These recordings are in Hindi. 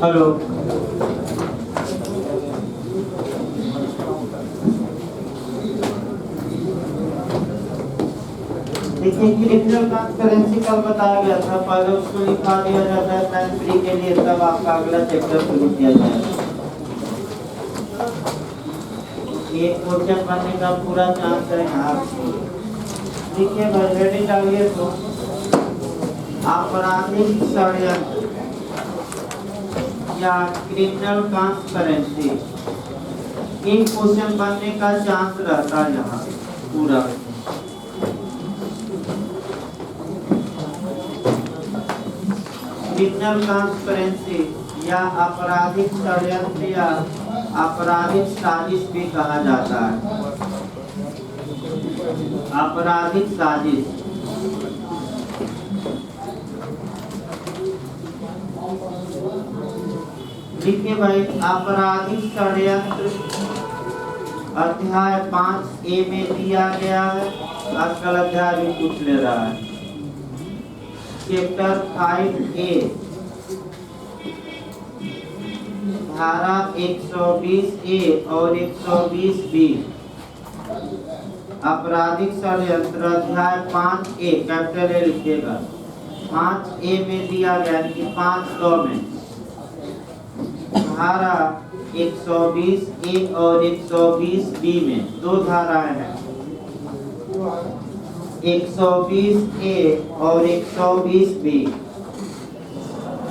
हेलो। देखिए क्रिमिनल ट्रांसपेरेंसी कल बताया गया था, पहले उसको लिखा दिया जाता है टाइम फ्री के लिए, तब आपका अगला चैप्टर शुरू किया जाएगा। ये क्वेश्चन बनने का पूरा चांस है यहाँ। देखिए भाई हेडिंग डालिए तो आपराधिक षड्यंत्र या क्रिमिनल ट्रांसपेरेंसी, इन क्वेश्चन बनने का चांस रहता है यहाँ पूरा। क्रिमिनल ट्रांसपेरेंसी या आपराधिक षड्यंत्र या आपराधिक साजिश भी कहा जाता है। आपराधिक साजिश देखिए भाई, आपराधिक षड्यंत्र अध्याय 5A में दिया गया है। आजकल अध्याय भी पूछ ले रहा है। चैप्टर 5A धारा 120A और 120B, आपराधिक षड्यंत्र अध्याय 5A, कैपिटल ए लिखिएगा। 5A में दिया गया कि 500 में धारा 120A और 120B में दो धाराएं हैं, 120A और 120B।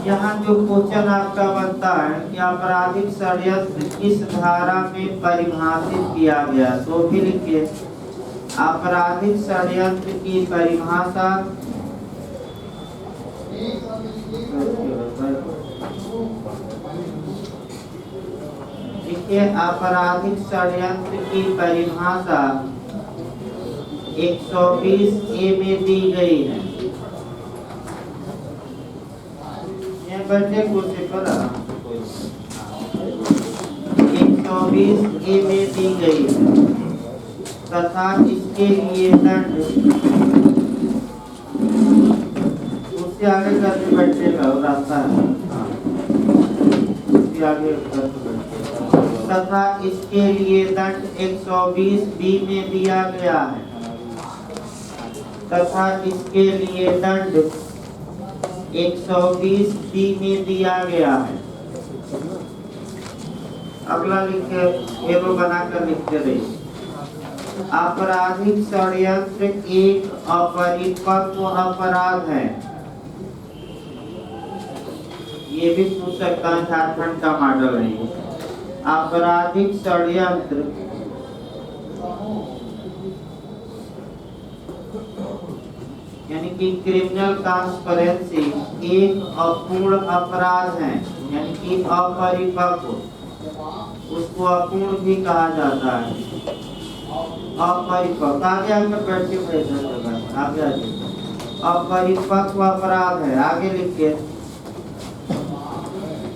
यहाँ जो क्वेश्चन आपका बनता है कि आपराधिक षड्यंत्र किस धारा में परिभाषित किया गया, तो भी लिखिए आपराधिक षड्यंत्र की परिभाषा देखिए, आपराधिक षड्यंत्र की परिभाषा 120A में दी गई है। ये बैठे कुर्सी पर 120A में दी गई है तथा इसके लिए दंड, उससे आगे करके बैठेगा रास्ता है, उससे आगे करके तथा इसके लिए दंड 120B में दिया गया है तथा इसके लिए दंड 120B में दिया गया है। अगला लिखे, एरो बनाकर लिखते रहिए। आपराधिक षड्यंत्र एक अपरिपक्व अपराध है। ये भी पूछ सकता है, झारखंड का मॉडल है। आपराधिक षड्यंत्र यानी कि क्रिमिनल ट्रांसपेरेंसी एक अपूर्ण अपराध है, यानी कि अपरिपक्व, उसको अपूर्ण भी कहा जाता है। अपरिपक्व आगे आकर बैठ के आगे अपरिपक्व अपराध है। आगे लिखिए,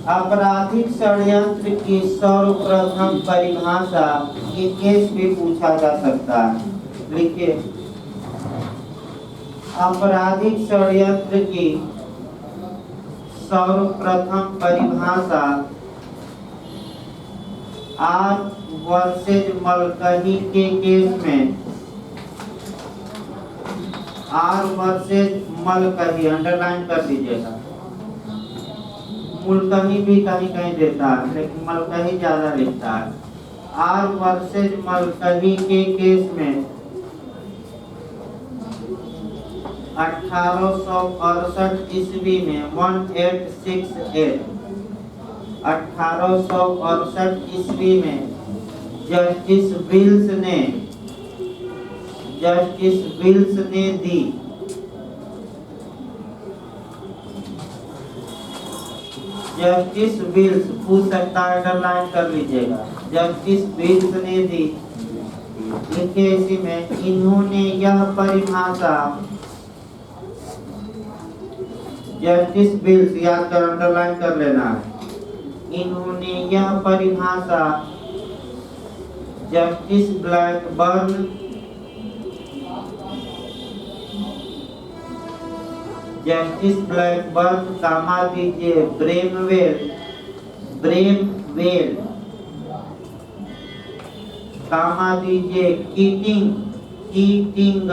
आपराधिक षड्यंत्र की सर्वप्रथम परिभाषा, ये केस भी पूछा जा सकता है। लिखिए, आपराधिक षड्यंत्र की सर्वप्रथम परिभाषा आर वर्सेज मलकही के केस में, आर वर्सेज मलकही अंडरलाइन कर दीजिएगा। मुलकही भी कहीं कहीं देता है, लेकिन मलकही ज्यादा लिखता है। आर वर्सेज मलकही के केस में 1868 ईस्वी में 1868 ईस्वी में जस्टिस विल्स ने दी। जस्टिस विल्स पूछ सकता है, अंडरलाइन कर लीजिएगा। जस्टिस विल्स ने दी। लिखे इसी में, इन्होंने यह परिभाषा, जस्टिस विल्स याद कर अंडरलाइन कर लेना है। इन्होंने यह परिभाषा justice Blackburn justice Blackburn, Bramwell Bramwell, comma दीजिए कीटिंग, कीटिंग,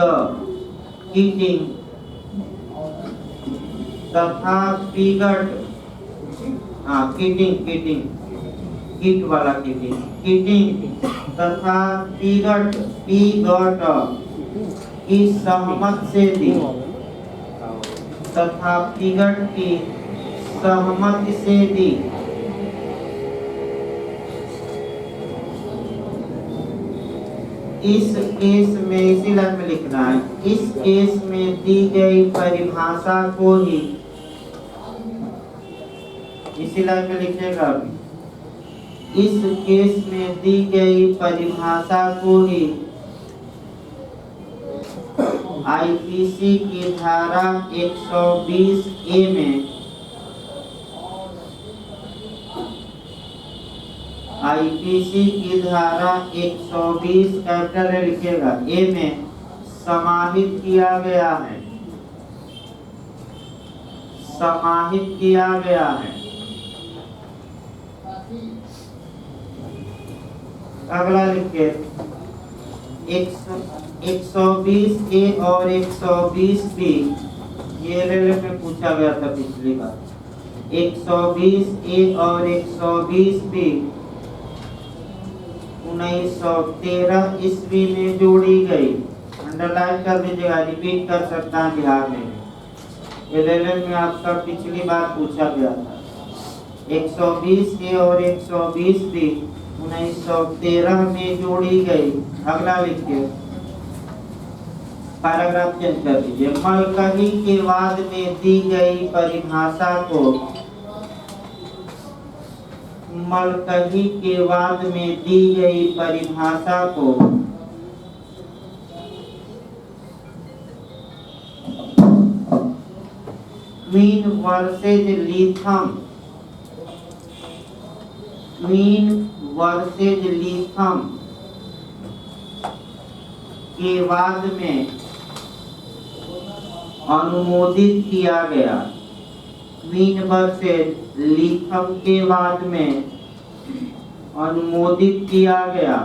कीटिंग तथा पिगट, कीटिंग, कीटिंग, कीट वाला कीटिंग, कीटिंग तथा पिगट, पिगट की सहमत से दी, तथा पिगट की सहमति से दी। इस केस में इसी लाइन में लिखना है, इस केस में दी गई परिभाषा को ही, इसी लाइन में लिखेगा अभी, इस केस में दी गई परिभाषा को ही आईपीसी की धारा 120 ए में, आईपीसी की धारा 120 कैपिटल ए लिखेगा, ए में समाहित किया गया है, समाहित किया गया है। अगला लिखिए 120 ए और 120 बी, ये रेलवे में पूछा गया था पिछली बार। 120 ए और 120 बी 1913 ईस्वी में जोड़ी गई। अंडरलाइन कर दीजिएगा, रिपीट कर सकता है बिहार में, रेलवे में आपका पिछली बार पूछा गया था। 120 ए और 120 बी 1913 में जोड़ी गई। अगला लिखिए, पैराग्राफ चेंज कर दीजिए। मलकही के बाद में दी गई परिभाषा को, मलकही के बाद में दी गई परिभाषा को mean versus Latham, mean versus Latham के बाद में अनुमोदित किया गया। मीन वर्सेज लिथम के बाद में अनुमोदित किया गया।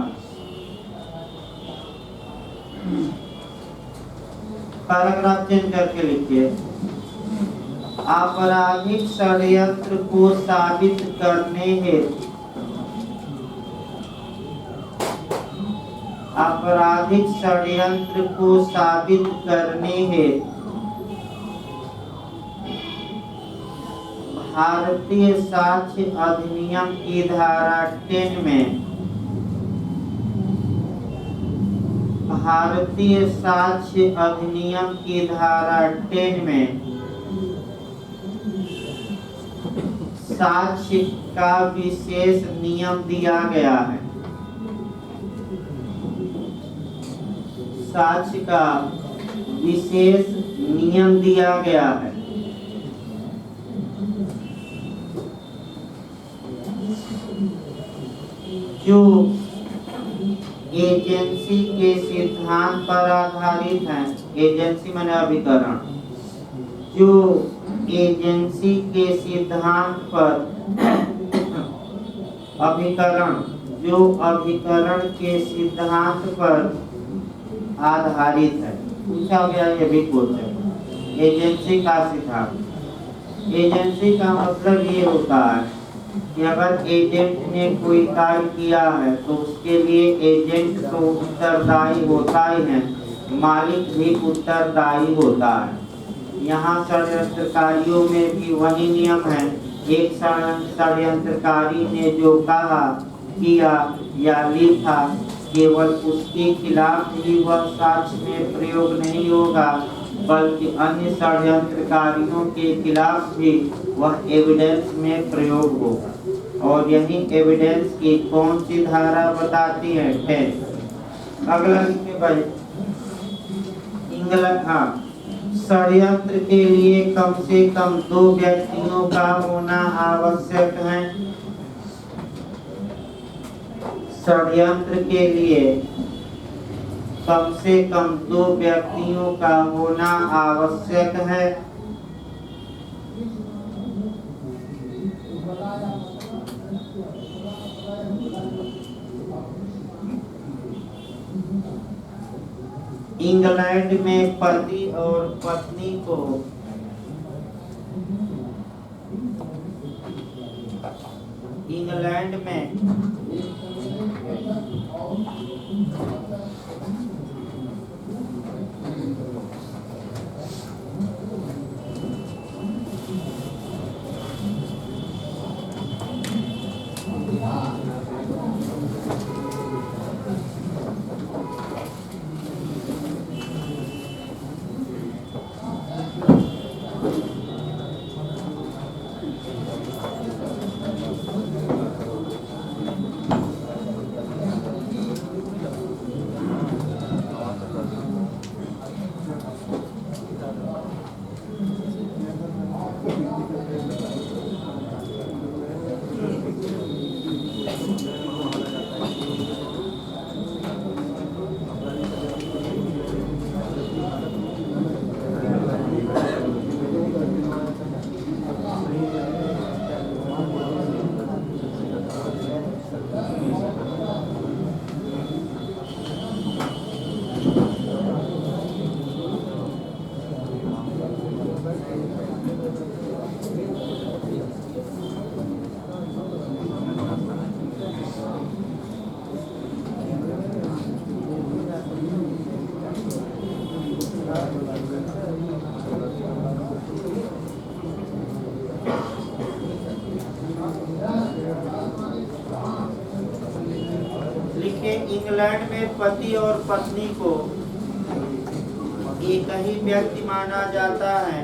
पैराग्राफ चेंज करके लिखिए, आपराधिक षड्यंत्र को साबित करने हेतु, आपराधिक षड्यंत्र को साबित करने हेतु भारतीय साक्ष्य अधिनियम की धारा 10 में, भारतीय साक्ष्य अधिनियम की धारा 10 में साक्ष्य का विशेष नियम दिया गया है। साक्ष्य का विशेष नियम दिया गया है। जो एजेंसी के सिद्धांत पर आधारित है, एजेंसी माने अभिकरण, जो एजेंसी के सिद्धांत पर अभिकरण, जो अभिकरण के सिद्धांत पर आधारित है। पूछा गया ये भी क्वेश्चन, एजेंसी का सिद्धांत। एजेंसी का मतलब ये होता है कि अगर एजेंट ने कोई कार्य किया है तो उसके लिए एजेंट तो उत्तरदायी होता ही है, मालिक भी उत्तरदायी होता है। यहाँ षड्यंत्रकारियों में भी वही नियम है। एक षड्यंत्रकारी ने जो कहा, किया या लिखा, केवल उसके खिलाफ ही वह साक्ष्य में प्रयोग नहीं होगा, बल्कि अन्य षड्यंत्रकारियों के खिलाफ भी वह एविडेंस में प्रयोग होगा। और यही एविडेंस की कौन सी धारा बताती है? 10। अगला लिखिए भाई, इंग्लैंड, षड्यंत्र के लिए कम से कम 2 व्यक्तियों का होना आवश्यक है। षड्यंत्र के लिए कम से कम 2 व्यक्तियों का होना आवश्यक है। इंग्लैंड में पति और पत्नी को इंग्लैंड में इंग्लैंड में पति और पत्नी को एक ही व्यक्ति माना जाता है।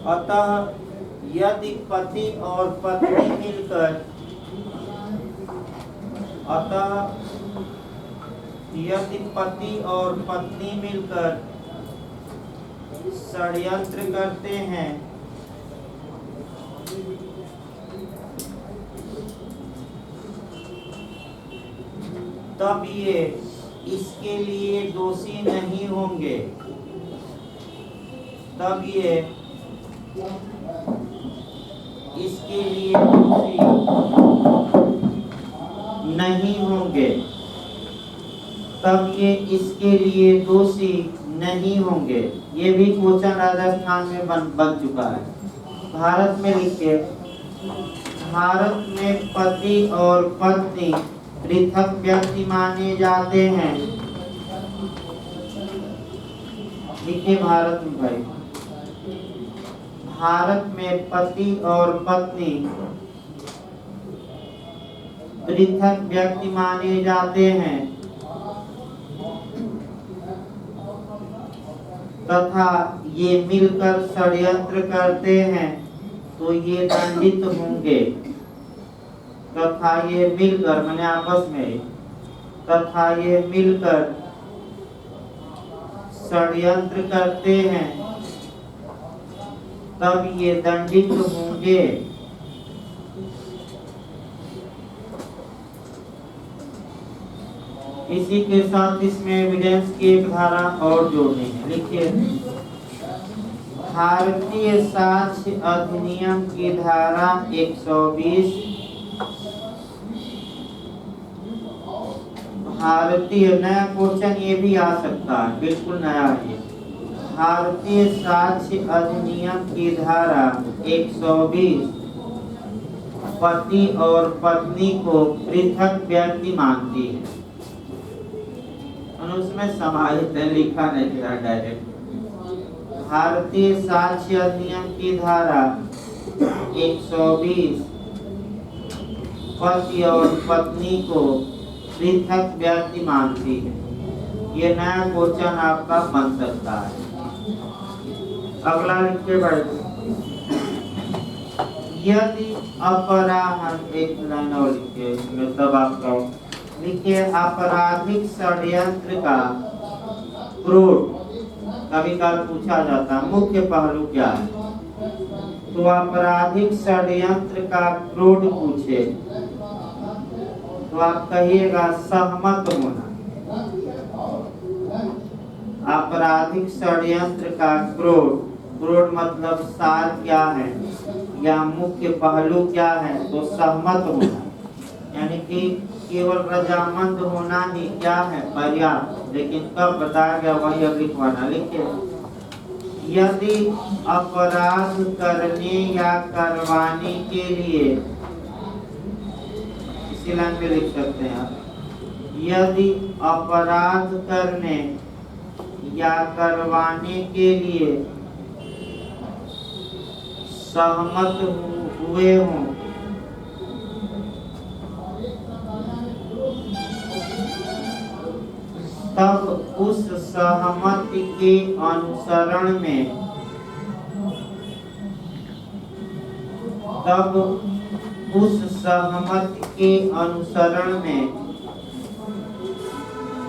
अतः यदि पति और पत्नी मिलकर षड्यंत्र करते हैं तब ये इसके लिए दोषी नहीं होंगे। नहीं होंगे। ये भी क्वेश्चन राजस्थान में बन चुका है। भारत में लिखिए, भारत में पति और पत्नी पृथक व्यक्ति माने जाते हैं। लिखिए भारत में भाई, भारत में पति और पत्नी पृथक व्यक्ति माने जाते हैं तथा ये मिलकर षड्यंत्र करते हैं तो ये दंडित होंगे। तथा ये मिलकर मैंने आपस में षड्यंत्र करते हैं तब ये दंडित होंगे। इसी के साथ इसमें एविडेंस की एक धारा और जोड़नी है। लिखिए, भारतीय साक्ष्य अधिनियम की धारा 120 भारतीय, नया क्वेश्चन ये भी आ सकता है, बिल्कुल नया है। भारतीय साक्ष्य अधिनियम की धारा 120 पति और पत्नी को पृथक व्यक्ति मानती है। उसमें समाहित है, लिखा नहीं गया डायरेक्ट। भारतीय साक्ष्य अधिनियम की धारा 120 पति और पत्नी को पृथक व्यक्ति मानती है। ये नया क्वेश्चन आपका बन सकता है। अगला लिखिए भाई, यदि अपराध, एक लाइन और लिखिए इसमें तब आपका लिखिए, आपराधिक षड्यंत्र का क्रोध कभी काल पूछा जाता है, मुख्य पहलू क्या है? तो आपराधिक षड्यंत्र का क्रोध पूछे तो आप कहिएगा सहमत होना। आपराधिक षड्यंत्र का क्रोध मतलब सार क्या है या मुख्य पहलू क्या है? तो सहमत होना, यानी कि केवल रजामंद होना ही क्या है? पर्याप्त। लेकिन कब बताया गया वही अब लिखवाना। लिखिए, यदि अपराध करने या करवाने के लिए, इसी लाइन में लिख सकते हैं आप, यदि अपराध करने या करवाने के लिए सहमत हुए हों तब उस सहमति के अनुसरण में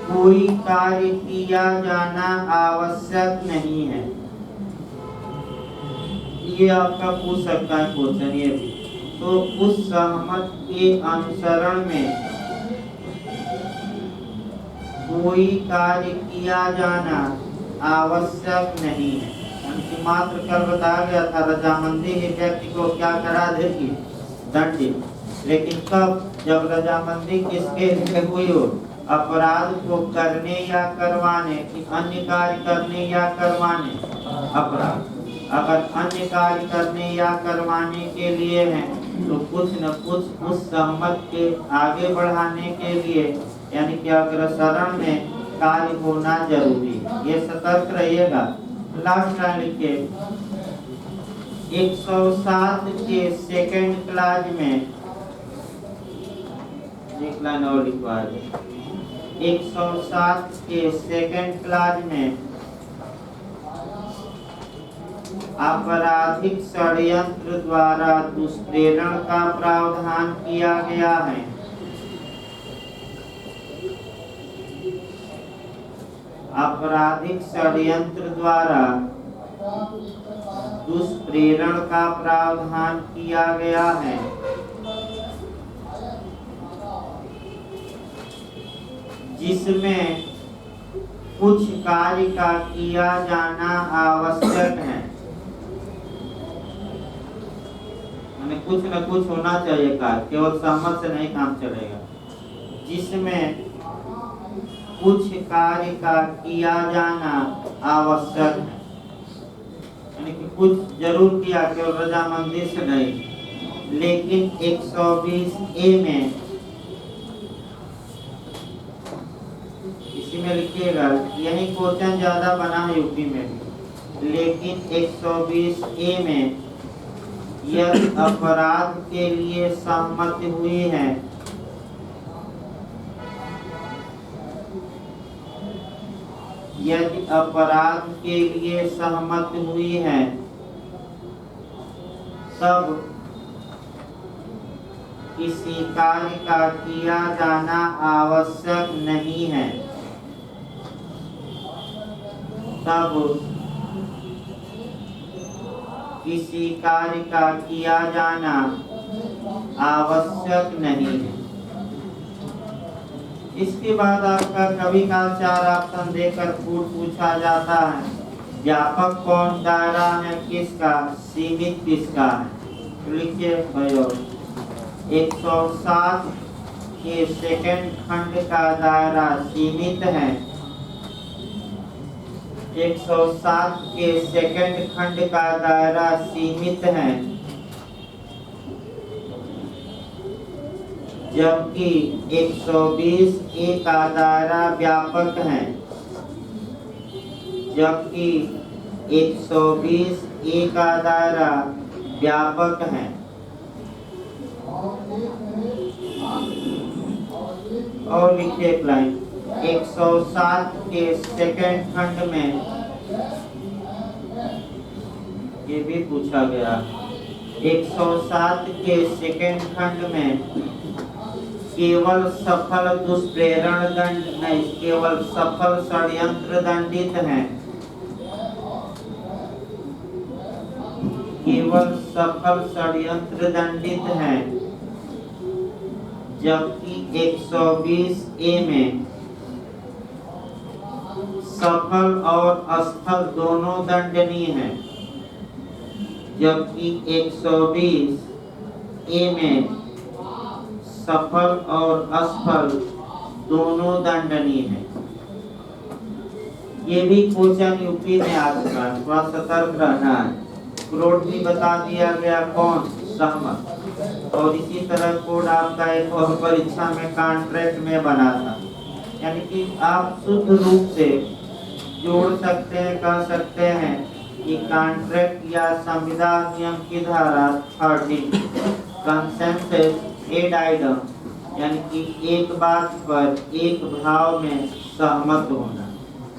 कोई कार्य किया जाना आवश्यक नहीं है। ये आपका पूछ सकता है क्वेश्चन ये भी। तो उस सहमत के अनुसरण में कोई कार्य किया जाना आवश्यक नहीं है। मात्र कल बताया गया था रजामंदी ही व्यक्ति को क्या करा देगी? दंडित। लेकिन कब? जब रजामंदी किसके लिए हुई हो? अपराध को करने या करवाने, अन्य कार्य करने या करवाने, अपराध। अगर अन्य कार्य करने या करवाने के लिए है तो कुछ न कुछ उस सहमत के आगे बढ़ाने के लिए, यानी कि अग्रसरण में कार्य होना जरूरी है। ये सतर्क रहिएगा। लास्ट लाइन लिखिए, 107 के सेकंड क्लास में, एक लाइन और लिखवा दे। 107 के सेकंड क्लास में आपराधिक षड्यंत्र द्वारा दुष्प्रेरण का प्रावधान किया गया है। आपराधिक षड्यंत्र द्वारा दुष्प्रेरण का प्रावधान किया गया है, जिसमें कुछ कार्य का किया जाना आवश्यक है। यानी कुछ न कुछ होना चाहिए कार्य, केवल सहमत से नहीं काम चलेगा। जिसमें कुछ कार्य का किया जाना आवश्यक है, यानी कि कुछ जरूर किया, केवल रजामंदी से नहीं। लेकिन 120A में, इसी में लिखिएगा, यही क्वेश्चन ज्यादा बना है यूपी में भी। लेकिन 120A में यदि अपराध के लिए सहमति हुई है यदि अपराध के लिए सहमति हुई है तब किसी कार्य का किया जाना आवश्यक नहीं है। तब किसी कार्य का किया जाना आवश्यक नहीं है। इसके बाद आपका कभी काल 4 ऑप्शन देकर पूछा जाता है, व्यापक कौन दायरा है किसका, सीमित किसका है। लिखिए भाइयों, 107 के सेकंड खंड का दायरा सीमित है। 107 के सेकंड खंड का दायरा सीमित है, जबकि 120A का दायरा व्यापक है। जबकि 120A का दायरा व्यापक है। और लिखिए एक लाइन, 107 के सेकंड खंड में ये भी पूछा गया, 107 के सेकंड खंड में केवल सफल दुष्प्रेरण दंड नहीं, केवल सफल षड्यंत्र दंडित है। केवल सफल षड्यंत्र दंडित है, जबकि 120A में सफल और असफल दोनों दंडनीय हैं, जबकि 120 ए में सफल और असफल दोनों दंडनीय हैं। ये भी क्वेश्चन यूपी में आ चुका है, थोड़ा सतर्क रहना है। कोड भी बता दिया गया, कौन? सहमत। और इसी तरह कोड आपका एक और परीक्षा में कॉन्ट्रैक्ट में बना था, यानी कि आप शुद्ध रूप से जोड़ सकते हैं, कह सकते हैं कि कॉन्ट्रैक्ट या संविधान नियम की धारा 30 कंसेंसस एडाइडम, यानी कि एक बात पर एक भाव में सहमत होना,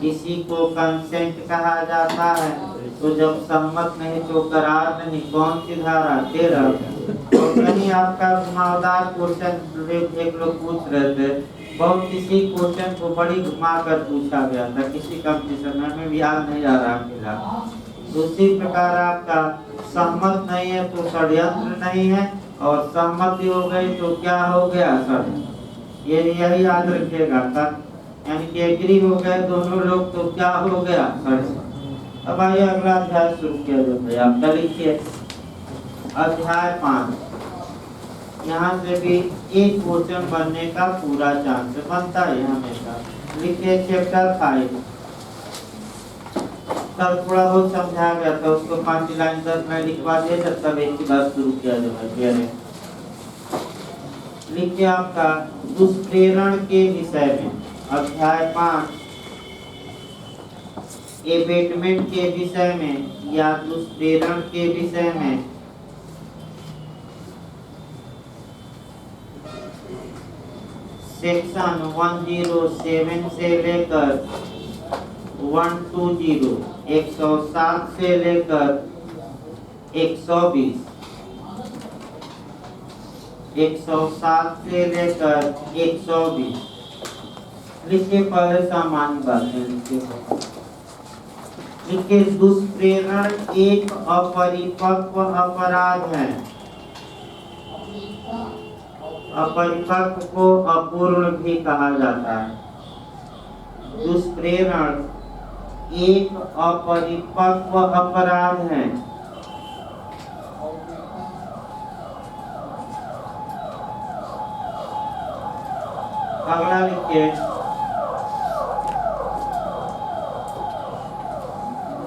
इसी को कंसेंट कहा जाता है। तो जब सहमत नहीं तो करार नहीं, कौन सी धारा? 13। और कहीं आपका घुमावदार क्वेश्चन एक लोग पूछ रहे थे, बहुत किसी क्वेश्चन को बड़ी घुमा कर पूछा गया था, किसी कंपटीशन में भी याद नहीं आ रहा फिलहाल। उसी प्रकार आपका सहमत नहीं है तो षड्यंत्र नहीं है, और सहमति हो गई तो क्या हो गया? षड्यंत्र। ये यही याद रखिएगा सर, यानी कि एग्री हो गए दोनों लोग तो क्या हो गया? षड्यंत्र। अब आइए अगला अध्याय शुरू किया जाए। आपका लिखिए अध्याय 5। यहाँ से भी एक क्वेश्चन बनने का पूरा चांस बनता है हमेशा। लिखिए चैप्टर 5। कल थोड़ा बहुत समझा गया था, उसको 5 लाइन 10 में लिखवा दिए, तब एक ही बात शुरू किया जाए। लिखिए आपका दुष्प्रेरण के विषय में अध्याय 5 एबेटमेंट के विषय में या दुष्प्रेरण के विषय में सेक्शन 107 से लेकर 120, 107 से लेकर 120, 107 से लेकर 120। लिखिए पहले सामान्य बातें लिखिए। दुष्प्रेरण एक अपरिपक्व अपराध है। अपरिपक्व को अपूर्ण भी कहा जाता है। दुष्प्रेरण एक अपरिपक्व अपराध है। अगला लिखिए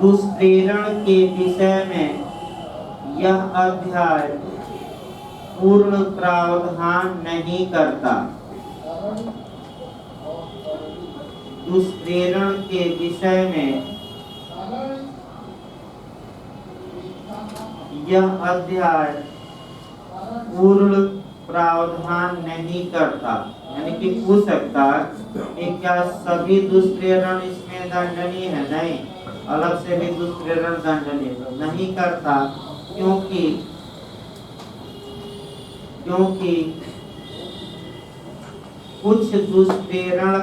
दुष्प्रेरण के विषय में यह अध्याय पूर्ण प्रावधान नहीं करता। दुष्प्रेरण के विषय में यह अध्याय पूर्ण प्रावधान नहीं करता, यानी कि पूछ सकता है कि क्या सभी दुष्प्रेरण इसमें दंडनीय है? नहीं, अलग से भी दुष्प्रेरण दंडनीय नहीं करता, क्योंकि कुछ दुष्प्रेरण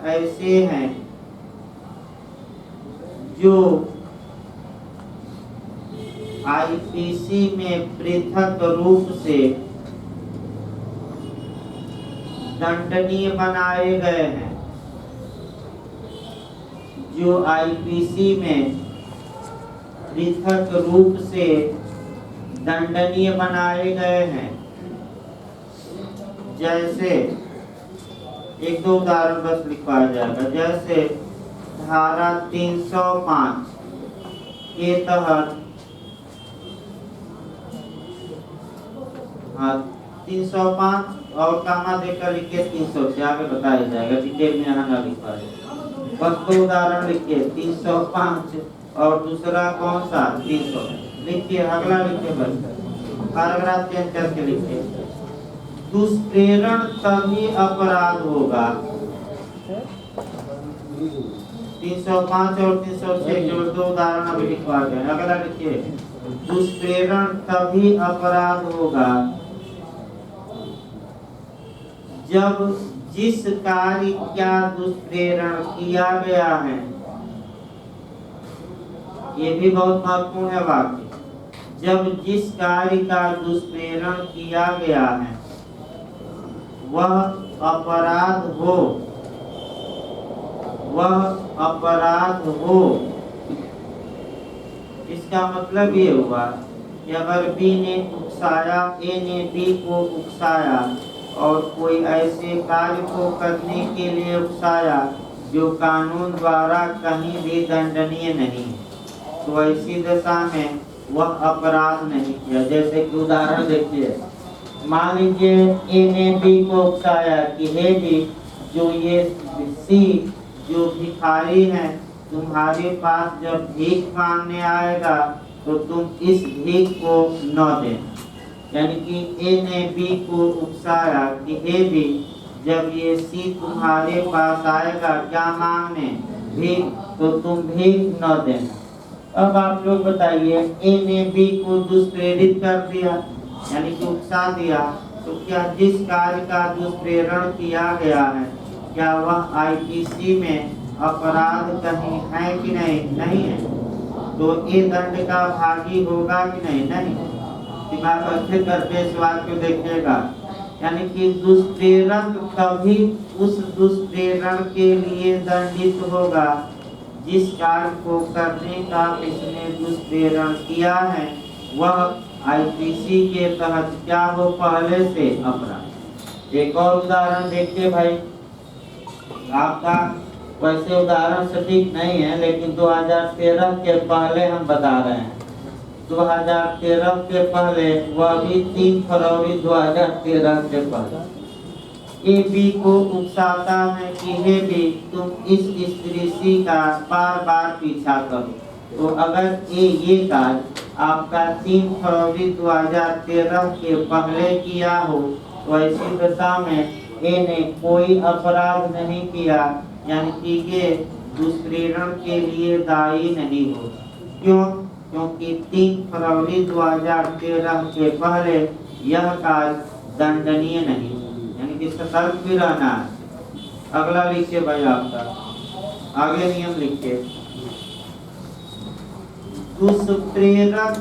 ऐसे हैं, जो आईपीसी में पृथक रूप से दंडनीय बनाए गए हैं। जो आईपीसी में पृथक रूप से दंडनीय बनाए गए हैं। जैसे एक दो उदाहरण बस लिखवाया जाएगा। जैसे धारा 305 के तहत 305 और कामा देकर लिखिए 300 आगे बताया जाएगा, डिटेल में यहाँ ना लिखा है। बस दो उदाहरण लिखिए 305 और दूसरा कौन सा 300 लिखिए। अगला लिखिए, बस पैराग्राफ चेंज करके लिखिए। दुष्प्रेरण तभी अपराध होगा। 305 और 306 जो दो उदाहरण अभी लिखवा गए। अगला लिखिए दुष्प्रेरण तभी अपराध होगा जब जिस कार्य का दुष्प्रेरण किया गया है, ये भी बहुत महत्वपूर्ण है वाक्य, जब जिस कार्य का दुष्प्रेरण किया गया है वह अपराध हो, वह अपराध हो। इसका मतलब ये हुआ कि अगर बी ने उकसाया, ए ने बी को उकसाया और कोई ऐसे कार्य को करने के लिए उकसाया जो कानून द्वारा कहीं भी दंडनीय नहीं है, तो ऐसी दशा में वह अपराध नहीं किया। जैसे कि उदाहरण देखिए, मान लीजिए ए ने बी को उकसाया कि हे बी, जो ये सी जो भिखारी है तुम्हारे पास जब भीख मांगने आएगा तो तुम इस भीख को न देना। यानी कि ए ने बी को उकसाया कि हे बी, जब ये सी तुम्हारे पास आएगा क्या मांगने, भीख, तो तुम भीख न देना। अब आप लोग बताइए, ए ने बी को दुष्प्रेरित कर दिया, यानी कि उकसा दिया, तो क्या जिस कार्य का दुष्प्रेरण किया गया है क्या वह आईपीसी में अपराध कहीं है कि नहीं? नहीं है। तो ये दंड का भागी होगा कि नहीं? नहीं। दिमाग अच्छे करके इस बात को देखिएगा। यानी कि दुष्प्रेरक कभी उस दुष्प्रेरण के लिए दंडित होगा जिस कार्य को करने का इसने दुष्प्रेरण किया है वह आईपीसी के तहत क्या हो, पहले से अपराध। एक और उदाहरण देखिए भाई, आपका वैसे उदाहरण सटीक नहीं है लेकिन 2013 के पहले हम बता रहे हैं। 2013 के पहले, वह भी 3 फरवरी 2013 के पहले ए बी को उकसाता है कि हे बी, तुम इस स्त्री सी का बार बार पीछा करो। तो अगर ये कार्य आपका 3 फरवरी 2013 के पहले किया हो तो ऐसी दशा में ए ने कोई अपराध नहीं किया, यानी कि ये दुष्प्रेरण के लिए दायी नहीं हो। क्यों? क्योंकि 3 फरवरी 2013 के पहले यह कार्य दंडनीय नहीं, यानी कि सतर्क भी रहना है। अगला लिखिए भाई, आपका आगे नियम लिखिए। दुष्प्रेरक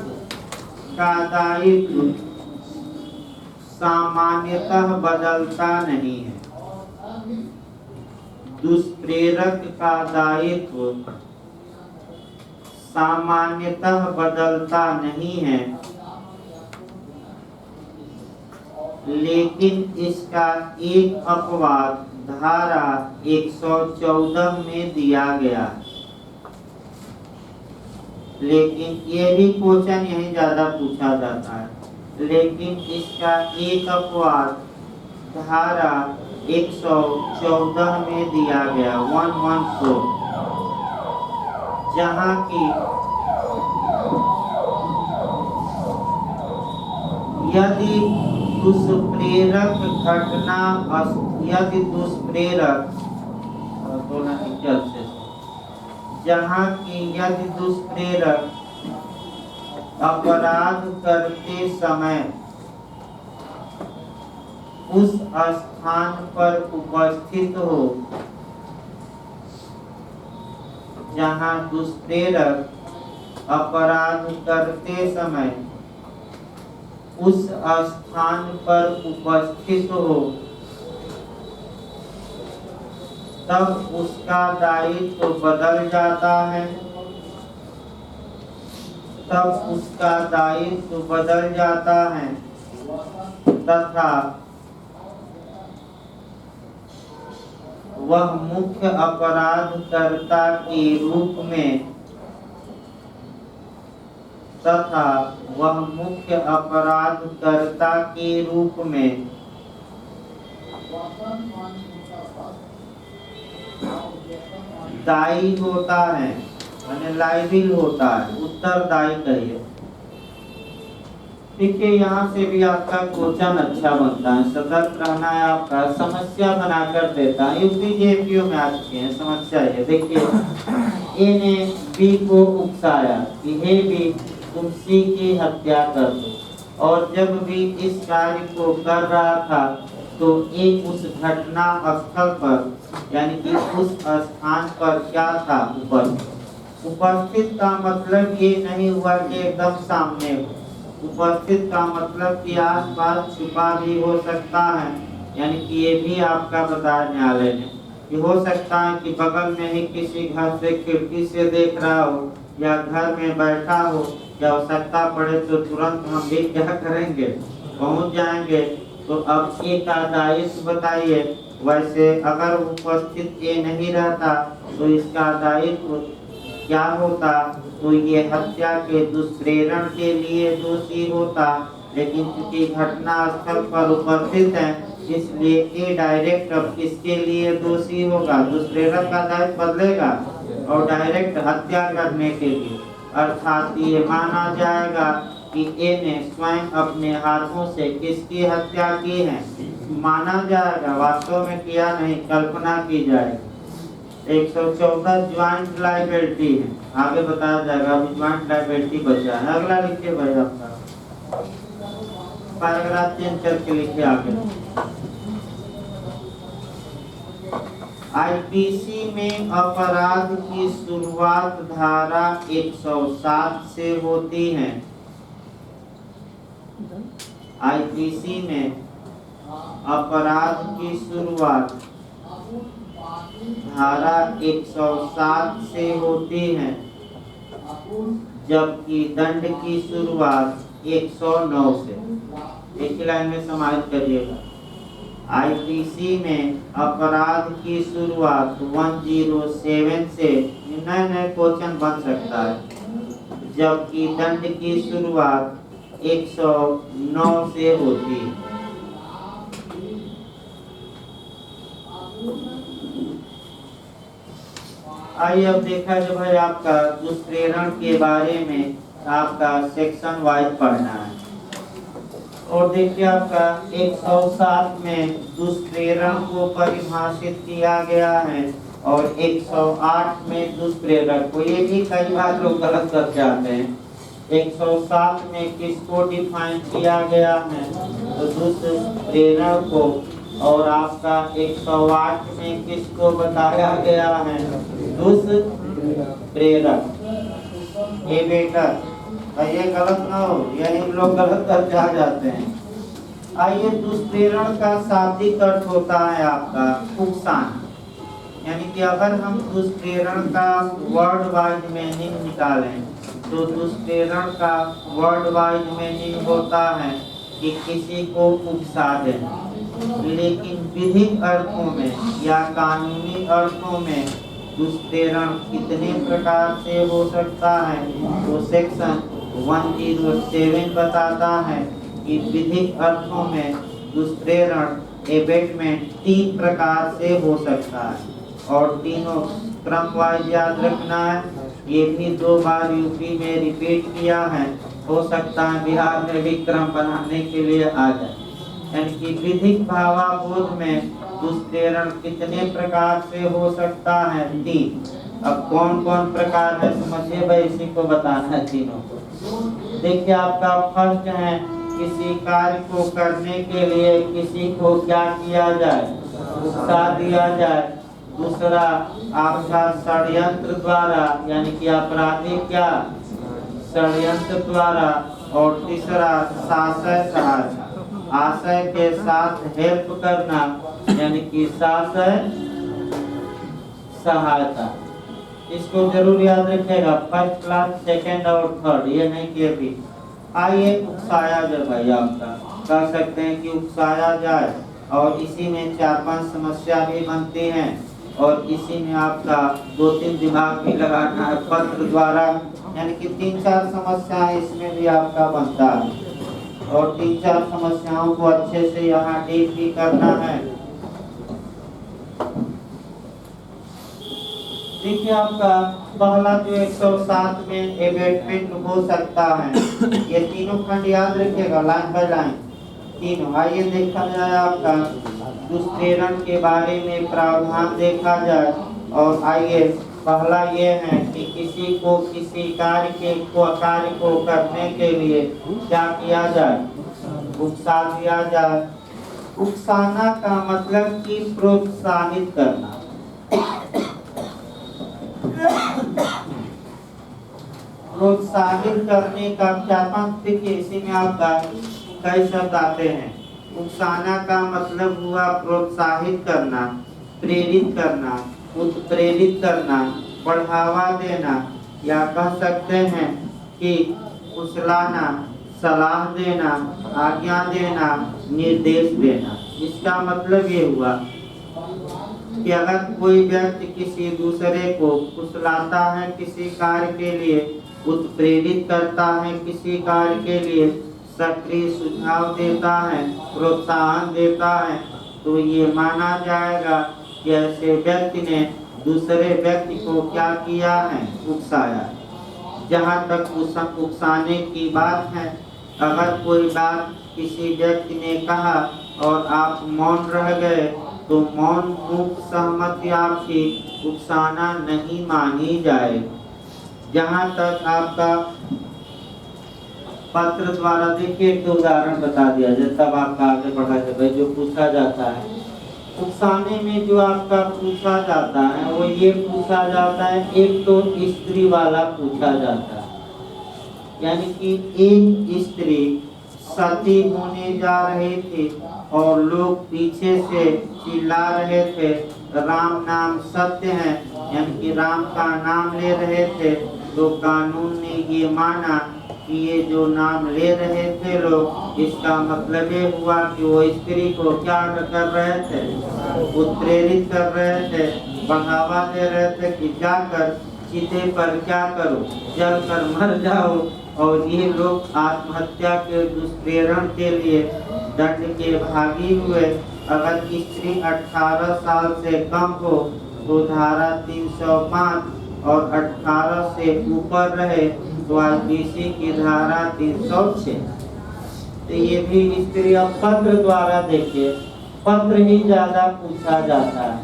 का दायित्व सामान्यतः बदलता नहीं है। दुष्प्रेरक का दायित्व सामान्यतः बदलता नहीं है, लेकिन इसका एक अपवाद धारा 114 में दिया गया। लेकिन ये भी क्वेश्चन यही ज्यादा पूछा जाता है, लेकिन इसका एक अपवाद धारा 114 में दिया गया, 114, जहाँ की यदि दुष्प्रेरक घटना, यदि दुष्प्रेरक जहाँ की यदि दुष्प्रेरक अपराध करते समय उस स्थान पर उपस्थित हो जहाँ दुष्प्रेरक अपराध करते समय उस स्थान पर उपस्थित हो, तब उसका दायित्व बदल जाता है। तब उसका दायित्व बदल जाता है तथा वह मुख्य अपराधकर्ता के रूप में दायी होता है, माने लायबिल होता है, उत्तरदायी कहिए। देखिए यहाँ से भी आपका क्वेश्चन अच्छा बनता है, सतर्क रहना है, आपका समस्या बनाकर देता है। यूपीजेपीओ में आ चुके हैं समस्या। ये देखिए, ए ने बी को उकसाया कि हे बी, तुम सी की हत्या कर दो, और जब भी इस कार्य को कर रहा था तो एक उस घटना स्थल पर, यानी कि उस स्थान पर क्या था, उपस्थित का मतलब ये नहीं हुआ कि एकदम सामने हो। उपस्थित का मतलब कि आसपास छुपा भी हो सकता है, यानी कि ये भी आपका बताया न्यायालय ने कि हो सकता है कि बगल में ही किसी घर से खिड़की से देख रहा हो या घर में बैठा हो, या आवश्यकता पड़े तो तुरंत हम भी क्या करेंगे, पहुंच जाएंगे। तो अब ए का दायित्व बताइए। वैसे अगर उपस्थित ए नहीं रहता तो इसका दायित्व क्या होता, तो ये हत्या के दुष्प्रेरण के लिए दोषी होता। लेकिन चूंकि घटना स्थल पर उपस्थित है इसलिए ए डायरेक्ट अब किसके लिए दोषी होगा, दुष्प्रेरण का दायित्व बदलेगा और डायरेक्ट हत्या करने के लिए। अर्थात ये माना जाएगा कि ए ने स्वयं अपने हाथों से किसकी हत्या की है, माना जाएगा, वास्तव में किया नहीं, कल्पना की जाएगी। 114 ज्वाइंट लायबिलिटी है, आगे बताया जाएगा। अभी ज्वाइंट लायबिलिटी बचा है, अगला लिखिए भाई आपका पैराग्राफ चेंज करके लिखिए आगे। आईपीसी में अपराध की शुरुआत धारा 107 से होती है। आईपीसी में अपराध की शुरुआत धारा 107 से होती है, जबकि दंड की शुरुआत 109 से। एक ही लाइन में समाहित करिएगा। आईपीसी में अपराध की शुरुआत 107 से, नए नए क्वेश्चन बन सकता है, जबकि दंड की शुरुआत 109 से होती है। आइए अब देखा जाए भाई आपका दुष्प्रेरण के बारे में आपका सेक्शन वाइज पढ़ना है। और देखिए आपका 107 में दुष्प्रेरण को परिभाषित किया गया है और 108 में दुष्प्रेरक को, ये भी कई बार लोग गलत कर जाते हैं। 107 में किसको डिफाइन किया गया है, तो दुष्प्रेरण को, और आपका 108 में किसको बताया गया है, दुष्प्रेरक। ये बेटा ये गलत ना हो, यही लोग गलत कर जाते हैं। आइए, दुष्प्रेरण का शाब्दिक अर्थ होता है आपका उकसाना। यानी कि अगर हम दुष्प्रेरण का वर्ड वाइज मीनिंग निकालें तो दुष्प्रेरण का वर्ड वाइज मीनिंग होता है कि किसी को उकसा देना। लेकिन विधिक अर्थों में या कानूनी अर्थों में दुष्प्रेरण कितने प्रकार से हो सकता है, तो सेक्शन 107 बताता है कि विधिक अर्थों में दुष्प्रेरण एबेटमेंट 3 प्रकार से हो सकता है, और तीनों क्रम वाइज याद रखना है। ये भी 2 बार यूपी में रिपीट किया है, हो सकता है बिहार में भी क्रम बनाने के लिए आ जाए। यानी कि विधिक भावाबोध में दुष्प्रेरण कितने प्रकार से हो सकता है, 3। अब कौन कौन प्रकार है समझिए भाई, इसी को बताना है तीनों को। देखिए आपका फर्स्ट है, किसी कार्य को करने के लिए किसी को क्या किया जाए, उकसा दिया जाए। दूसरा आपका षड्यंत्र द्वारा, यानी कि आपराधिक क्या षड्यंत्र द्वारा। और तीसरा साशय सहायता, आशय के साथ हेल्प करना, यानी कि साशय सहायता। इसको जरूर याद रखिएगा, फर्स्ट क्लास, सेकंड और थर्ड, ये नहीं किए भी। आइए उकसाया जाए भाई, आपका कह सकते हैं कि उकसाया जाए, और इसी में 4-5 समस्या भी बनती हैं, और इसी में आपका 2-3 दिमाग भी लगाना है पत्र द्वारा, यानी कि 3-4 समस्याएं इसमें भी आपका बनता है, और 3-4 समस्याओं को अच्छे से यहाँ डील भी करना है। देखिए आपका पहला जो 107 में एबेटमेंट हो सकता है, ये तीनों खंड याद रखिएगा लाइन बाय लाइन तीनों। आइए देखा जाए आपका दुष्प्रेरण के बारे में प्रावधान देखा जाए। और आइए पहला ये है कि किसी को किसी कार्य को करने के लिए क्या किया जाए, उकसा दिया जाए। उकसाना का मतलब कि प्रोत्साहित करना। प्रोत्साहित करने का 4-5 देखिए, इसी में आपका कई शब्द आते हैं। उकसाना का मतलब हुआ प्रोत्साहित करना, प्रेरित करना, उत्प्रेरित करना, बढ़ावा देना, या कह सकते हैं कि फुसलाना, सलाह देना, आज्ञा देना, निर्देश देना। इसका मतलब ये हुआ कि अगर कोई व्यक्ति किसी दूसरे को फुसलाता है किसी कार्य के लिए, उत्प्रेरित करता है किसी कार्य के लिए, सक्रिय सुझाव देता है, प्रोत्साहन देता है, तो ये माना जाएगा कि ऐसे व्यक्ति ने दूसरे व्यक्ति को क्या किया है, उकसाया। जहाँ तक उकसाने की बात है, अगर कोई बात किसी व्यक्ति ने कहा और आप मौन रह गए, तो मौन मूक सहमति आपकी उकसाना नहीं मानी जाए। जहाँ तक आपका पत्र द्वारा, देखिए एक उदाहरण बता दिया जाए तब आपका आगे बढ़ा जाए। जो पूछा जाता है उकसाने में, जो आपका पूछा जाता है वो ये पूछा जाता है, एक तो स्त्री वाला पूछा जाता है, यानी कि एक स्त्री सती होने जा रहे थे और लोग पीछे से चिल्ला रहे थे, राम नाम सत्य है, यानी कि राम का नाम ले रहे थे। तो कानून ने ये माना कि ये जो नाम ले रहे थे लोग, इसका मतलब ये हुआ कि वो स्त्री को क्या कर रहे थे, उत्प्रेरित कर रहे थे, बढ़ावा दे रहे थे कि जाकर चिते पर क्या करो, जल कर मर जाओ। और ये लोग आत्महत्या के दुष्प्रेरण के लिए दंड के भागी हुए। अगर स्त्री 18 साल से कम हो तो धारा 305 और 18 से ऊपर रहे तो आईपीसी की धारा 306। तो ये भी स्त्री, अब पत्र द्वारा देखिए, पत्र ही ज्यादा पूछा जाता है।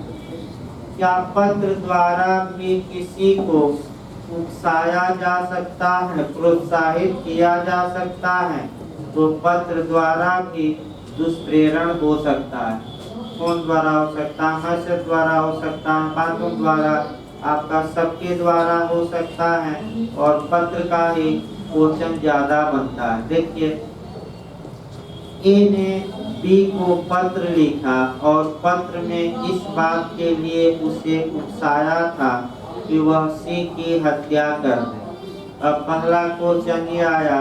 क्या पत्र द्वारा भी किसी को उकसाया जा सकता है, प्रोत्साहित किया जा सकता है? तो पत्र द्वारा भी दुष्प्रेरण हो सकता है। फोन द्वारा हो सकता है, मैसेज द्वारा हो सकता है, बातों द्वारा, आपका सबके द्वारा हो सकता है, और पत्र का ही क्वेश्चन ज्यादा बनता है। देखिए, ए ने बी को पत्र लिखा और पत्र में इस बात के लिए उसे उकसाया था कि वह सी की हत्या कर दे। अब पहला क्वेश्चन ये आया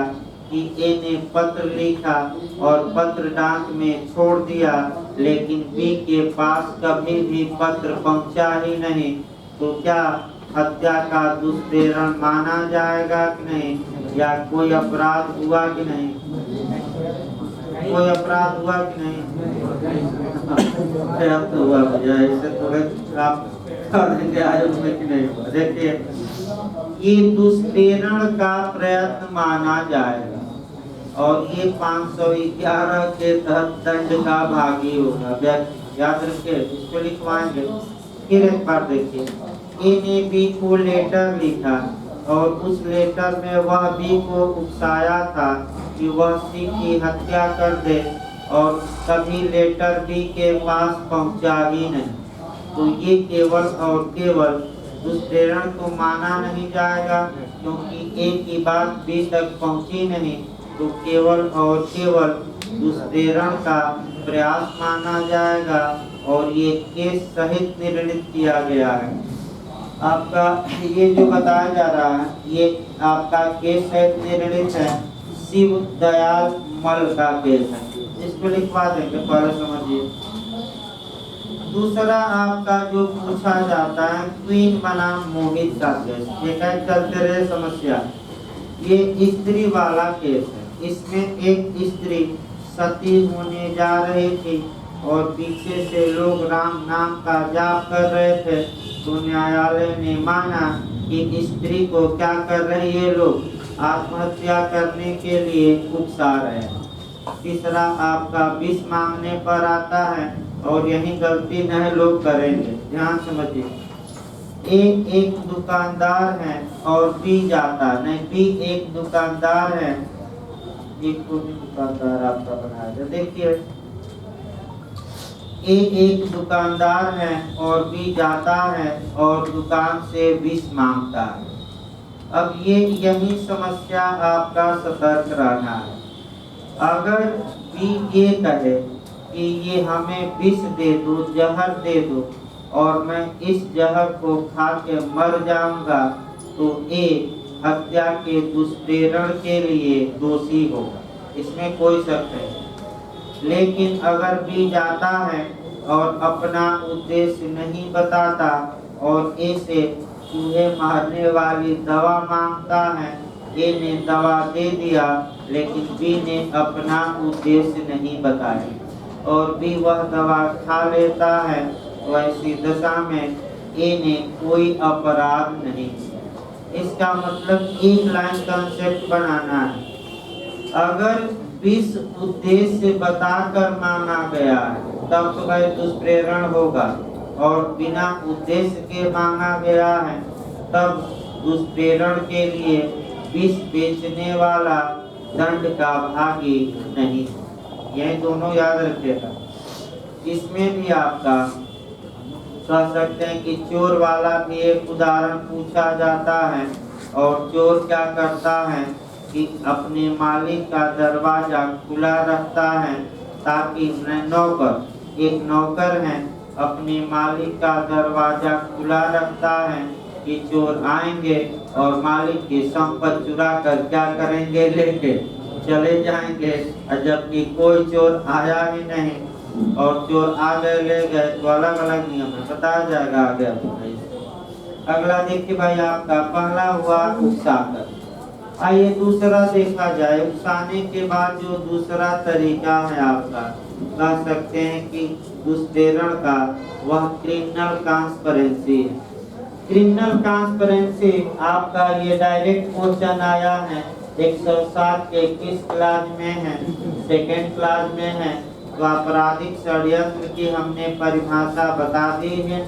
कि ए ने पत्र लिखा और पत्र डाक में छोड़ दिया, लेकिन बी के पास कभी भी पत्र पहुंचा ही नहीं, तो क्या हत्या का दुष्प्रेरण माना जाएगा कि नहीं, या कोई अपराध हुआ कि नहीं? कोई अपराध हुआ कि नहीं? अब तो हुआ भैया, ऐसे तो आप आयोग में कि नहीं हुआ। देखिए, ये दुष्प्रेरण का प्रयत्न माना जाएगा और ये 511 के तहत दंड का भागी होगा। याद रखिए, इसको लिखवाएंगे। फिर एक बार देखिए, ए ने बी को लेटर लिखा और उस लेटर में वह बी को उकसाया था कि वह सी की हत्या कर दे, और कभी लेटर बी के पास पहुंचा ही नहीं, तो ये केवल और केवल दुष्प्रेरण को माना नहीं जाएगा, क्योंकि ए की बात बी तक पहुंची नहीं, तो केवल और केवल दुष्प्रेरण का प्रयास माना जाएगा और ये केस सहित निर्णित किया गया है। आपका ये जो बताया जा रहा है, ये आपका केस सहित निर्णित है, शिव दयाल मल का केस है। इसको लिखवा देंगे, पहले समझिए। दूसरा आपका जो पूछा जाता है, क्वीन बनाम मोहित का केस। ये कहीं चलते रहे समस्या। ये स्त्री वाला केस है। इसमें एक स्त्री सती होने जा रही थी और पीछे से लोग राम नाम का जाप कर रहे थे, तो न्यायालय ने माना कि स्त्री को क्या कर रहे हैं, लोग आत्महत्या करने के लिए उकसा रहे हैं। तीसरा आपका विष मांगने पर आता है, और यही गलती नहीं लोग करेंगे, ध्यान समझिए। ए एक दुकानदार है और बी जाता नहीं, बी एक दुकानदार है, एक को भी दुकानदार आपका बनाया। देखिए, ए एक दुकानदार है और बी जाता है और दुकान से विष मांगता है। अब ये यही समस्या आपका सतर्क रहना है। अगर बी ये कहे कि ये हमें विष दे दो, जहर दे दो और मैं इस जहर को खा के मर जाऊंगा, तो ये हत्या के दुष्प्रेरण के लिए दोषी होगा, इसमें कोई शक नहीं। लेकिन अगर भी जाता है और अपना उद्देश्य नहीं बताता और ऐसे चूहे मारने वाली दवा मांगता है, ए ने दवा दे दिया लेकिन बी ने अपना उद्देश्य नहीं बताया और बी वह दवा खा लेता है, तो ऐसी दशा में ए ने कोई अपराध नहीं किया। इसका मतलब एक लाइन कंसेप्ट बनाना है। अगर विष उद्देश्य बताकर मांगा गया है तब तो भाई दुष्प्रेरण होगा, और बिना उद्देश्य के मांगा गया है तब दुष्प्रेरण के लिए विष बेचने वाला दंड का भागी नहीं। यह दोनों याद रखिएगा। इसमें भी आपका कह सकते हैं कि चोर वाला भी एक उदाहरण पूछा जाता है, और चोर क्या करता है कि अपने मालिक का दरवाजा खुला रखता है ताकि एक नौकर है अपने मालिक का दरवाजा खुला रखता है कि चोर आएंगे और मालिक की संपत्ति चुरा कर क्या करेंगे, लेके चले जाएंगे। और जबकि कोई चोर आया ही नहीं और चोर आ गए ले गए, तो अलग अलग नियम है, बताया जाएगा आगे। अगला देखिए भाई, आपका पहला हुआ उकसाकर। आइए दूसरा देखा जाए। उकसाने के बाद जो दूसरा तरीका है आपका, कह सकते हैं कि दुष्प्रेरण का, वह क्रिमिनल ट्रांसपेरेंसी है। क्रिमिनल ट्रांसपेरेंसी आपका ये डायरेक्ट क्वेश्चन आया है 107 के किस क्लास में है, सेकेंड क्लास में है। तो आपराधिक षड्यंत्र की हमने परिभाषा बता दी है,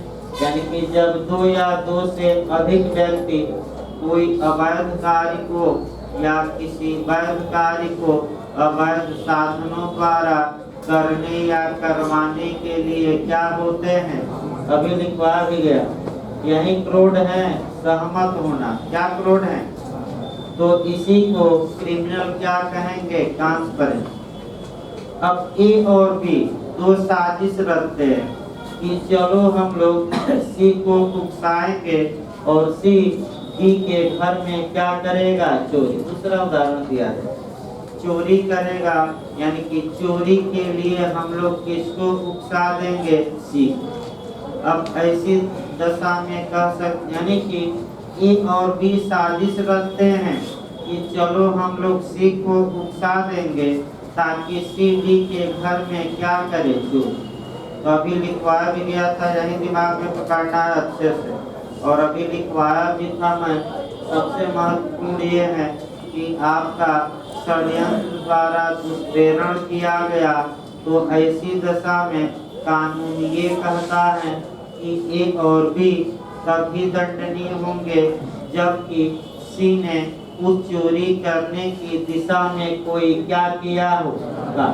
यानी कि जब दो या दो से अधिक व्यक्ति कोई अवैध कार्य को या किसी वैध कार्य को अवैध साधनों द्वारा करने या करवाने के लिए क्या होते हैं, अभी लिखवा भी गया, यही क्रोध है सहमत होना। क्या क्रोध है? तो इसी को क्रिमिनल क्या कहेंगे, ट्रांसपेरेंट। अब ए और बी दो साजिश रखते हैं कि चलो हम लोग सी को उकसाएंगे और सी बी के घर में क्या करेगा, चोरी। दूसरा उदाहरण दिया है, चोरी करेगा, यानी कि चोरी के लिए हम लोग किसको उकसा देंगे, सी। अब ऐसी दशा में कह सकते, यानी कि ए और बी साजिश रखते हैं कि चलो हम लोग सी को उकसा देंगे ताकि सी डी के घर में क्या करे, चोरी। तो अभी लिखवाया भी गया था, यही दिमाग में पकड़ना है अच्छे से। और अभी लिखवाया भी था मैं। सबसे महत्वपूर्ण ये है कि आपका षड्यंत्र द्वारा दुष्प्रेरण किया गया, तो ऐसी दशा में कानून ये कहता है कि ए और बी तभी दंडनीय होंगे जबकि सी ने उस चोरी करने की दिशा में कोई क्या किया होगा।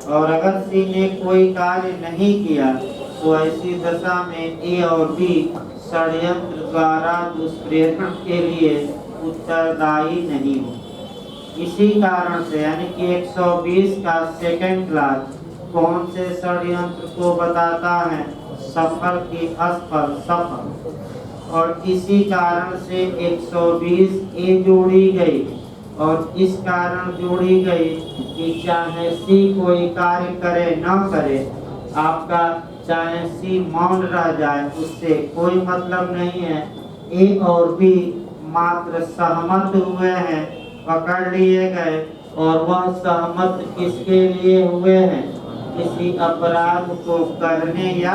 और अगर सी ने कोई कार्य नहीं किया तो ऐसी दशा में ए और बी षड्यंत्र द्वारा दुष्प्रेरण के लिए उत्तरदायी नहीं हो। इसी कारण से यानी कि 120 का सेकंड क्लास कौन से षड्यंत्र को बताता है, सफल की असफल, सफल। और इसी कारण से 120 ए जोड़ी गई, और इस कारण जोड़ी गई कि चाहे सी कोई कार्य करे न करे, आपका चाहे सी मौन रह जाए, उससे कोई मतलब नहीं है। ए और बी मात्र सहमत हुए हैं, पकड़ लिए गए, और वह सहमत किसके लिए हुए हैं, किसी अपराध को करने या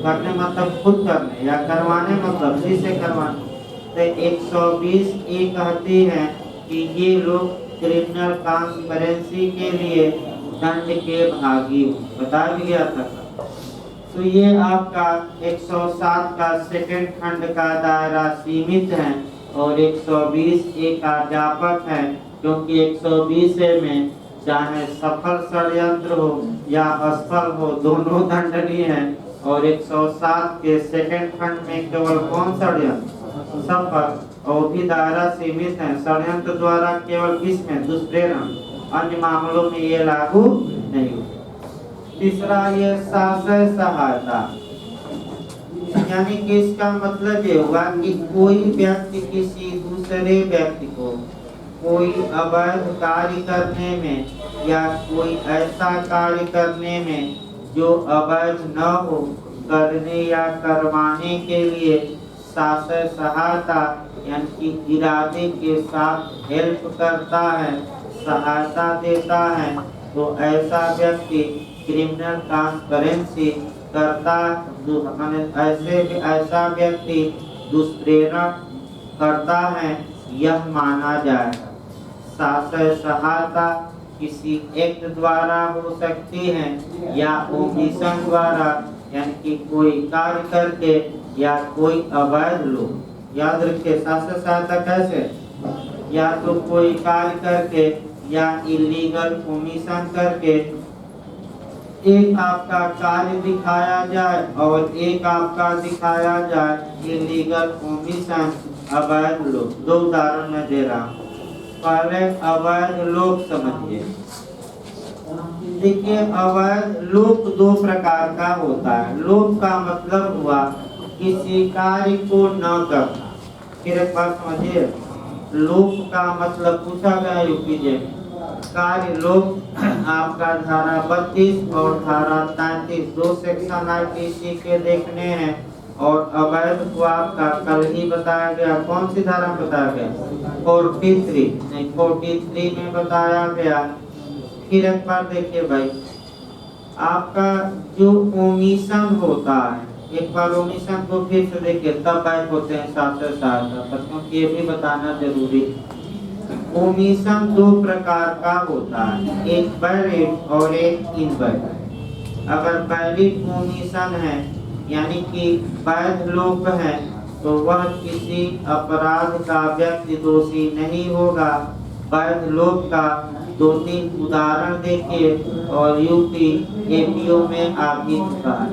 करने मतलब खुद करने, या करवाने मतलब सी से करवाने। तो 120 ए कहती है कि ये लोग क्रिमिनल ट्रांसपेरेंसी के लिए दंड के भागी हो। बता भी गया था। तो ये आपका 107 का सेकंड खंड का दायरा सीमित है, और 120 ए का व्यापक है, क्योंकि 120 ए में चाहे सफल षड्यंत्र हो या असफल हो, दोनों दंडनीय है। और 107 के सेकंड खंड में केवल कौन षड्यंत्र, सफल, और भी दायरा सीमित है। षड्यंत्र द्वारा केवल किसमें, दुष्प्रेरण, अन्य मामलों में ये लागू नहीं होता। तीसरा ये साशय सहायता, यानी कि इसका मतलब ये हुआ कि कोई व्यक्ति किसी दूसरे व्यक्ति को कोई अवैध कार्य करने में या कोई ऐसा कार्य करने में जो अवैध न हो, करने या करवाने के लिए साशय सहायता यानी कि इरादे के साथ हेल्प करता है, सहायता देता है, तो ऐसा व्यक्ति क्रिमिनल कॉन्स्पिरेसी करता, ऐसा व्यक्ति दुष्प्रेरण करता है, यह माना जाएगा। साशय सहायता किसी एक्ट द्वारा हो सकती है या ओमिशन द्वारा, यानी कि कोई कार्य करके या कोई अवैध लोग, याद रखिए साशय सहायता कैसे, या तो कोई कार्य करके या इलीगल ओमिशन करके एक आपका कार्य दिखाया जाए और एक आपका दिखाया जाए इलीगल ओमिशन, अवैध लोग। दो उदाहरण मैं दे रहा हूँ। पहले अवैध लोग समझिए। देखिए अवैध लोग दो प्रकार का होता है। लोग का मतलब हुआ किसी कार्य को न करना। फिर एक बात समझिए, लोग का मतलब पूछा गया यूपीजे कार्य लोग आपका धारा 32 और धारा 33 दो सेक्शन आईपीसी के देखने हैं, और अवैध को आपका कल ही बताया गया। कौन सी धारा में बताया गया? 43 में बताया गया। फिर एक बार देखिए भाई, आपका जो ओमिशन होता है, एक बार ओमिशन को फिर से देखिए, तब बैक होते हैं साशय सहायता, बच्चों को ये भी बताना जरूरी। ओमिशन दो प्रकार का होता है, एक वैलिड और एक इनवैलिड। अगर वैलिड ओमिशन है यानी कि वैध लोप है, तो वह किसी अपराध का व्यक्ति दोषी नहीं होगा। वैध लोप का 2-3 उदाहरण देखिए और यूपी एपीओ में आ भी चुका है।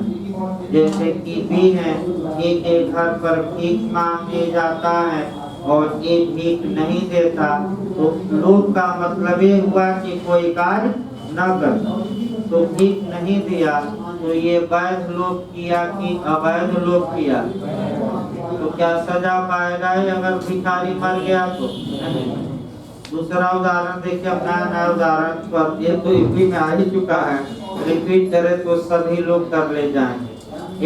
जैसे कि भी है, एक एक घर पर भीख मांगने जाता है और एक भीख नहीं देता, तो लोप का मतलब ये हुआ कि कोई कार्य न कर, तो भीख नहीं दिया, तो ये वैध लोप किया कि अवैध लोप किया? तो क्या सजा पाएगा अगर भिखारी मर गया तो? दूसरा उदाहरण देखिए, अपना नया उदाहरण पर, ये तो यूपी में आ ही चुका है, रिपीट करे तो सभी लोग कर ले जाएंगे।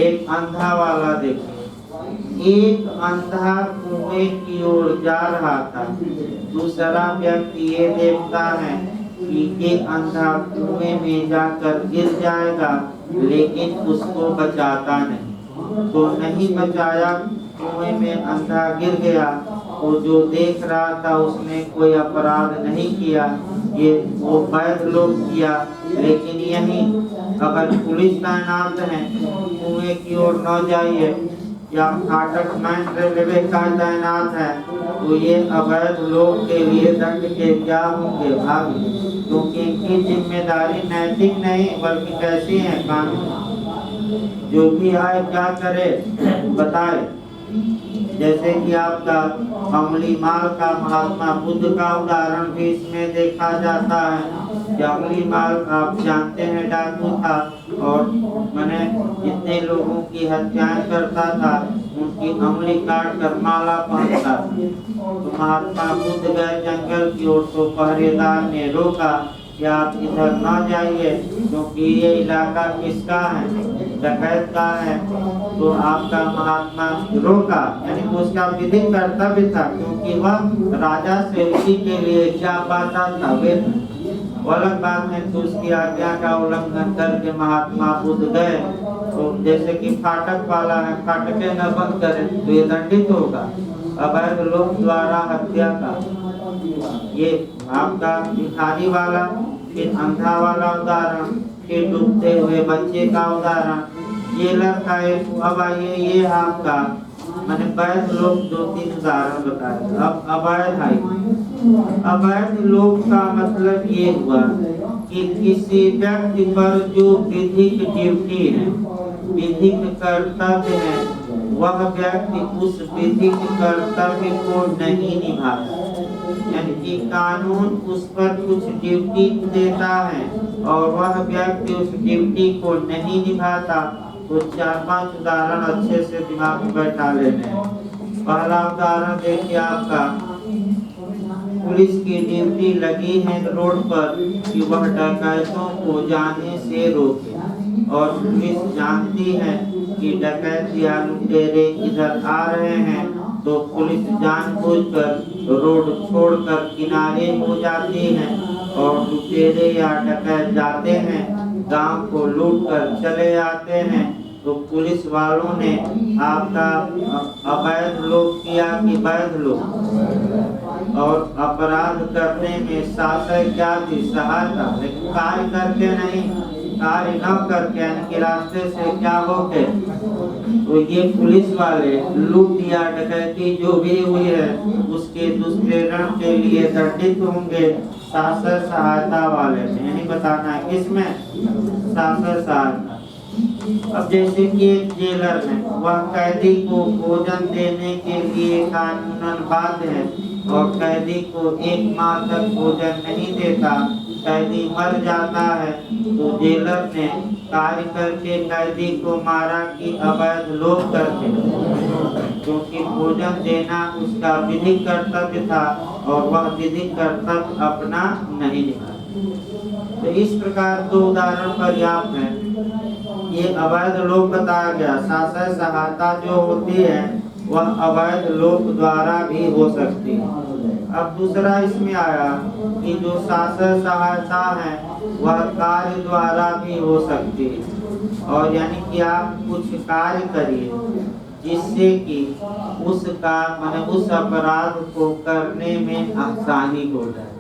एक अंधा वाला देखिए, एक अंधा कुएं की ओर जा रहा था, दूसरा व्यक्ति ये देखता है कि ये अंधा कुएं में जाकर गिर जाएगा, लेकिन उसको बचाता नहीं, तो नहीं बचाया, कुएं में अंधा गिर गया। तो जो देख रहा था उसने कोई अपराध नहीं किया, ये वो वैध लोग किया। लेकिन यही अगर पुलिस तैनात है, कुएं की ओर न जाइए, या फाटक मैन रेलवे का तैनात है, तो ये अवैध लोग के लिए दंड के क्या होंगे भाग, क्योंकि इनकी जिम्मेदारी नैतिक नहीं बल्कि कैसी है कानून। जो भी आए क्या करे बताए। जैसे कि आपका अमली माल का महात्मा बुद्ध का उदाहरण भी इसमें देखा जाता है। कि अमली माल आप जानते हैं डाकू था, और मैंने जितने लोगों की हत्याएं करता था उनकी अमली काट कर माला पहनता था। तो महात्मा बुद्ध गए जंगल की ओर, तो पहरेदार ने रोका कि आप इधर न जाइए, क्योंकि ये इलाका किसका है? डकैत का है। तो आपका महात्मा रोका, यानी उसका विधिक कर्तव्य था, क्योंकि वह राजा से इसी के लिए क्या पाता था वेतन। अलग बात है तो उसकी आज्ञा का उल्लंघन करके महात्मा बुद्ध गए, तो जैसे कि फाटक वाला है, फाटके न बंद करे तो ये दंडित होगा। अवैध लोग द्वारा हत्या का ये आपका भिखारी वाला, फिर अंधा वाला उदाहरण, फिर डूबते हुए बच्चे का उदाहरण, ये लड़का एक। अब आइए ये आपका मैंने वैध लोग 2-3 उदाहरण बताए। अब अवैध है। अवैध लोग का मतलब ये हुआ कि किसी व्यक्ति पर जो विधिक ड्यूटी है, विधिक कर्तव्य है, वह व्यक्ति उस विधिक कर्तव्य को नहीं निभाता। यानी कि कानून उस पर कुछ ड्यूटी देता है और वह व्यक्ति उस ड्यूटी को नहीं निभाता, तो 4-5 उदाहरण अच्छे से दिमाग में बैठा लेने हैं। पहला उदाहरण देखिए आपका, पुलिस की ड्यूटी लगी है रोड पर कि वह डकैतों को जाने से रोके, और पुलिस जानती है कि डकैत या लुटेरे इधर आ रहे हैं, तो पुलिस जानबूझकर रोड छोड़कर किनारे हो जाती है और लुटेरे या डकैत जाते हैं, गांव को लूट कर चले आते हैं। तो पुलिस वालों ने आपका अवैध लोग किया कि वैध लोग, और अपराध करने में शासन क्या थी, सहायता, लेकिन कार्य करके नहीं, कार्य न करके यानी कि रास्ते से क्या होके, तो ये पुलिस वाले लूट या डकैती जो भी हुई है उसके दुष्प्रेरण के लिए दंडित होंगे शासन सहायता वाले में, यही बताना है किसमें, शासन सहायता। अब जैसे कि एक जेलर है, वह कैदी को भोजन देने के लिए कानूनन बाध्य है और कैदी को 1 माह तक भोजन नहीं देता, कैदी मर जाता है, तो जेलर ने कार्य करके कैदी को मारा कि अवैध लोग करके, क्योंकि भोजन देना उसका विधिक कर्तव्य था और वह विधिक कर्तव्य अपना नहीं निभाया। तो इस प्रकार 2 उदाहरण पर्याप्त है। ये अवैध लोग बताया गया, शासन सहायता जो होती है वह अवैध लोग द्वारा भी हो सकती है। अब दूसरा इसमें आया कि जो शासन सहायता है वह कार्य द्वारा भी हो सकती है, और यानी कि आप कुछ कार्य करिए जिससे कि उसका माने उस अपराध को करने में आसानी हो जाए,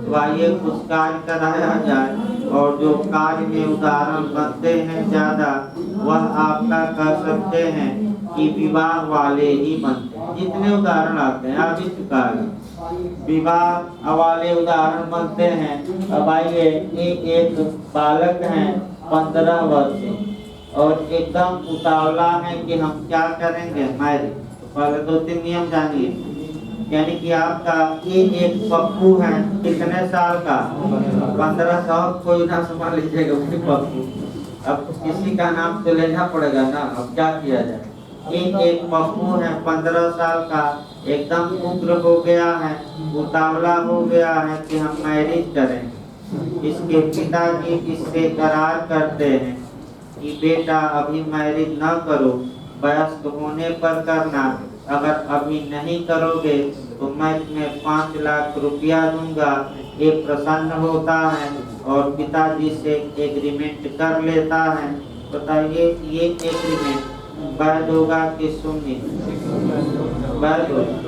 तो आइए कुछ कार्य कराया जाए। और जो कार्य में उदाहरण बनते हैं ज्यादा, वह आपका कर सकते हैं कि विवाह वाले ही बनते हैं। जितने उदाहरण आते हैं आप इस कार्य विवाह वाले उदाहरण बनते हैं। अब आइए, एक बालक है 15 वर्ष और एकदम उतावला है कि हम क्या करेंगे, मैरिज। तो पहले 2-3 नियम जानिए। यानी कि आपका ये एक पप्पू है, कितने साल का, 15 साल, कोई ना समझ लीजिएगा पप्पू। अब किसी का नाम तो लेना पड़ेगा ना, अब क्या किया जाए। एक पप्पू है 15 साल का, एकदम उग्र हो गया है, उतावला हो गया है कि हम मैरिज करें। इसके पिताजी इससे करार करते हैं कि बेटा अभी मैरिज न करो, वयस्क होने पर करना, अगर अभी नहीं करोगे तो मैं तुम्हें 5 लाख रुपया दूंगा। ये प्रसन्न होता है और पिताजी से एग्रीमेंट कर लेता है। बताइए ये एग्रीमेंट वैध होगा कि शून्य, वैध होगा।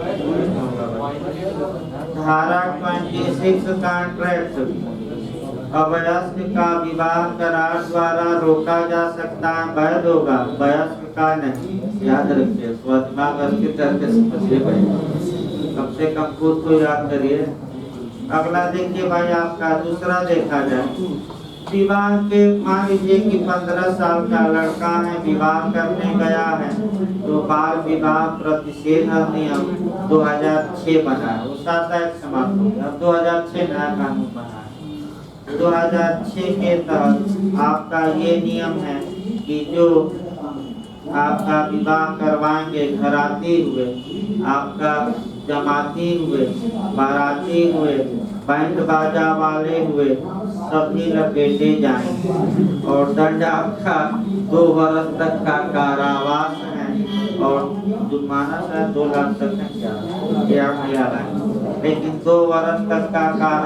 धारा 26 कॉन्ट्रैक्ट, अवयस्क का विवाह करार द्वारा रोका जा सकता है, वैध होगा, वयस्क का नहीं। याद रखिए, दिमाग स्थिर करके समझिए भाई, कम से कम खुद को याद करिए। अगला देखिए भाई, आपका दूसरा देखा जाए विवाह के, मान लीजिए कि 15 साल का लड़का है, विवाह करने गया है, तो बाल विवाह प्रतिषेध अधिनियम 2006 बना है, वो 7 समाप्त हो गया, 2006 नया कानून बना है। 2006 के तहत आपका ये नियम है कि जो आपका विवाह करवाएंगे घराती हुए, आपका जमाती हुए, बाराती हुए, बैंड बाजा वाले हुए, सभी लपेटे जाएंगे और दंड आपका 2 वर्ष तक का कारावास है और जुर्माना शायद 2 लाख तक है, क्या, लेकिन 2 वर्ष तक का कारा